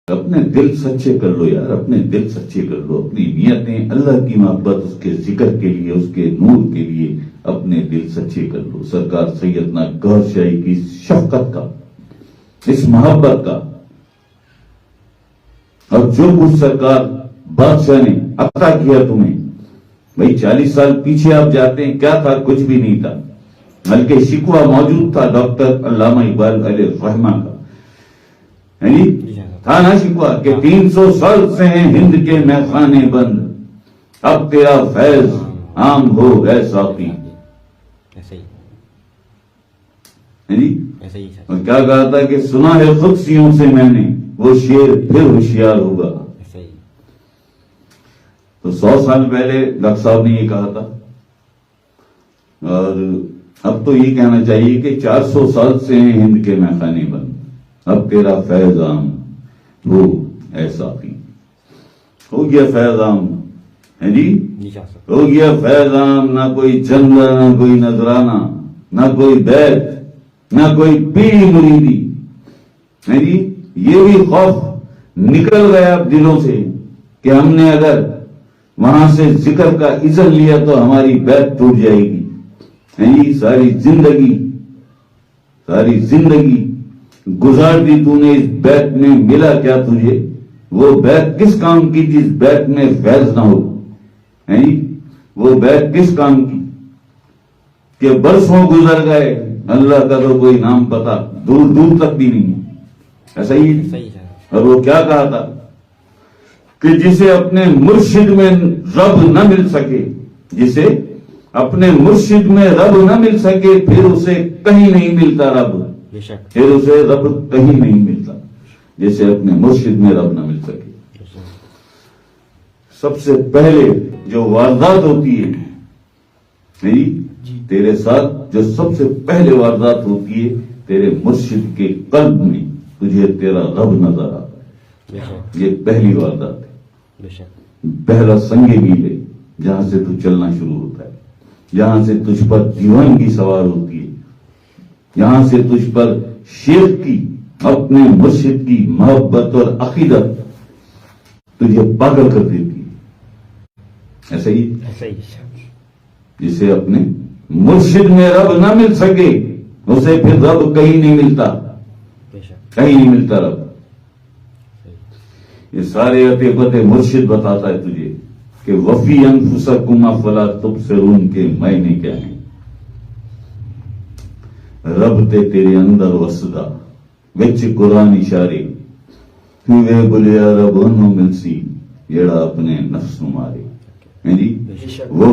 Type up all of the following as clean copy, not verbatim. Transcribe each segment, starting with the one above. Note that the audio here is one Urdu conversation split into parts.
اپنے دل سچے کر لو یار، اپنے دل سچے کر لو، اپنی نیتیں اللہ کی محبت، اس کے ذکر کے لیے، اس کے نور کے لیے اپنے دل سچے کر لو۔ سرکار سیدنا گوہر شاہی کی شفقت کا، اس محبت کا، اور جو کچھ سرکار بادشاہ نے عطا کیا تمہیں، بھائی 40 سال پیچھے آپ جاتے ہیں، کیا تھا؟ کچھ بھی نہیں تھا، بلکہ شکوہ موجود تھا ڈاکٹر علامہ اقبال علیہ الرحمہ کا، تھا نا شکوہ کہ 300 سال سے ہیں ہند کے میخانے بند، اب تیرا فیض عام ہو اے ساقی۔ اور کیا کہا تھا کہ سنا ہے قدسیوں سے میں نے، وہ شیر پھر ہوشیار ہوگا۔ تو 100 سال پہلے ڈاکٹر صاحب نے یہ کہا تھا، اور اب تو یہ کہنا چاہیے کہ 400 سال سے ہیں ہند کے میخانے بند، اب تیرا فیض عام ہو اے ساقی۔ ہو گیا فیض عام، ہے جی، ہو گیا فیض عام، نہ کوئی چندہ، نہ کوئی نذرانہ، نہ کوئی بیت، نہ کوئی پیری مریدی، ہے جی۔ یہ بھی خوف نکل گیا اب دلوں سے کہ ہم نے اگر وہاں سے ذکر کا اذن لیا تو ہماری بیت ٹوٹ جائے گی، ہے جی۔ ساری زندگی گزار دی تو نے اس بیت میں، ملا کیا تجھے؟ وہ بیت کس کام کی جس بیت میں فیض نہ ہو، ہے جی۔ وہ بیت کس کام کی کہ برسوں گزر گئے، اللہ کا تو کوئی نام پتا دور دور تک بھی نہیں ہے، ایسا ہی۔ اور وہ کیا کہا تھا کہ جسے اپنے مرشد میں رب نہ مل سکے، جسے اپنے مرشد میں رب نہ مل سکے، پھر اسے کہیں نہیں ملتا رب، پھر اسے رب کہیں نہیں ملتا، جیسے اپنے مرشد میں رب نہ مل سکے۔ سب سے پہلے جو واردات ہوتی ہے تیرے ساتھ، جو سب سے پہلے واردات ہوتی ہے تیرے مرشد کے قلب میں، تجھے تیرا رب نظر آتا ہے، یہ پہلی واردات ہے، پہلا سنگ میل ہے جہاں سے تو چلنا شروع ہوتا ہے، جہاں سے تجھ پر دیوانگی سوار ہوتی ہے، یہاں سے تجھ پر شیخ کی، اپنے مرشد کی محبت اور عقیدت تجھے پاگل کر دیتی ہے، ایسا ہی۔ جسے اپنے مرشد میں رب نہ مل سکے، اسے پھر رب کہیں نہیں ملتا، کہیں نہیں ملتا رب۔ یہ سارے عطے پتے مرشد بتاتا ہے تجھے کہ وفی انفسکم افلا تبصرون کے معنی کیا ہیں۔ رب تے تیرے اندر وسدا وچ قرآن اشارے، وے بولیا رب انہوں ملسی جیڑا اپنے نفس نو مارے، جی۔ وہ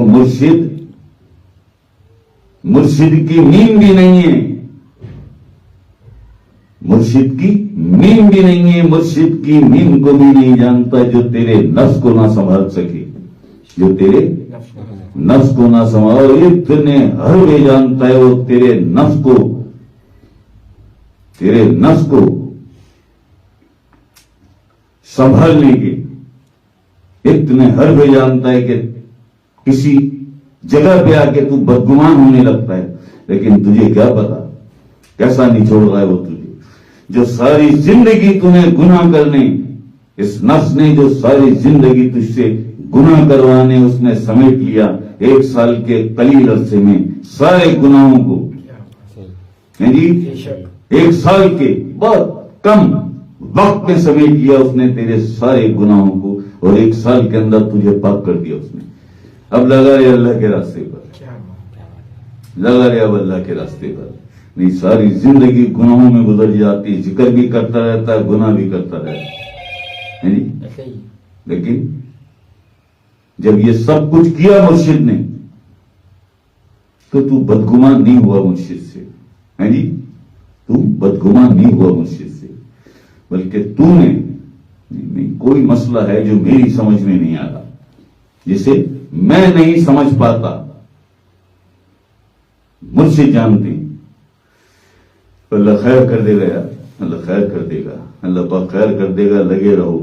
مرشد کی میم بھی نہیں ہے، مرشد کی میم بھی نہیں ہے، مرشد کی میم کو بھی نہیں جانتا جو تیرے نفس کو نہ سنبھال سکے، جو تیرے نفس کو نہ سنبھال، اتنے ہر وے جانتا ہے وہ تیرے نفس کو سنبھالنے کے، اتنے ہر وے جانتا ہے کہ کسی جگہ پہ آ کے تو بدگمان ہونے لگتا ہے، لیکن تجھے کیا پتا کیسا نچوڑ رہا ہے وہ تجھے، جو ساری زندگی تمہیں گناہ کرنے، اس نفس نے جو ساری زندگی تجھ سے گناہ کروانے اس نے سمیٹ لیا، 1 سال کے قلیل عرصے میں سارے گناہوں کو، جی 1 سال کے بہت کم وقت میں سمیٹ لیا اس نے تیرے سارے گناہوں کو، اور 1 سال کے اندر تجھے پاک کر دیا اس نے۔ اب لگا رہے اللہ کے راستے پر، لگا رہے اب اللہ کے راستے پر، نہیں ساری زندگی گناہوں میں گزر جاتی، ذکر بھی کرتا رہتا ہے، گناہ بھی کرتا رہتا ہے، لیکن جب یہ سب کچھ کیا مرشد نے تو بدگمان نہیں ہوا مرشد سے، ہے جی، تو بدگمان نہیں ہوا مرشد سے، بلکہ تو نے نہیں کوئی مسئلہ ہے جو میری سمجھ میں نہیں آ رہا، جسے میں نہیں سمجھ پاتا، مجھ سے جانتے ہیں، اللہ خیر کر دے گا یار، اللہ خیر کر دے گا، اللہ پاک خیر کر دے گا، لگے رہو۔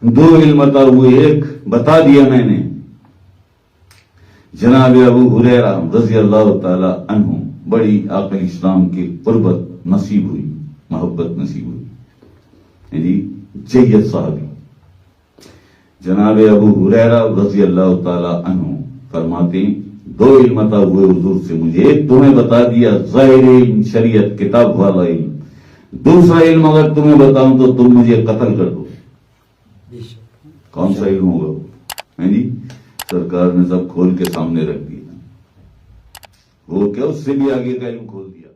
2 علم عطا ہوئے، ایک بتا دیا میں نے، جناب ابو ہریرہ رضی اللہ تعالی عنہ بڑی آقا اسلام کی قربت نصیب ہوئی، محبت نصیب ہوئی. جی جید صحابی جناب ابو ہریرہ رضی اللہ تعالی عنہ فرماتے ہیں 2 علم عطا ہوئے حضور سے مجھے. ایک تمہیں بتا دیا ظاہر علم شریعت کتاب والا علم. دوسرا علم اگر تمہیں بتاؤں تو تم مجھے قتل کر دو. کون سا علم ہوگا؟ جی سرکار نے سب کھول کے سامنے رکھ دیا. وہ کیا اس سے بھی آگے کا علم کھول دیا.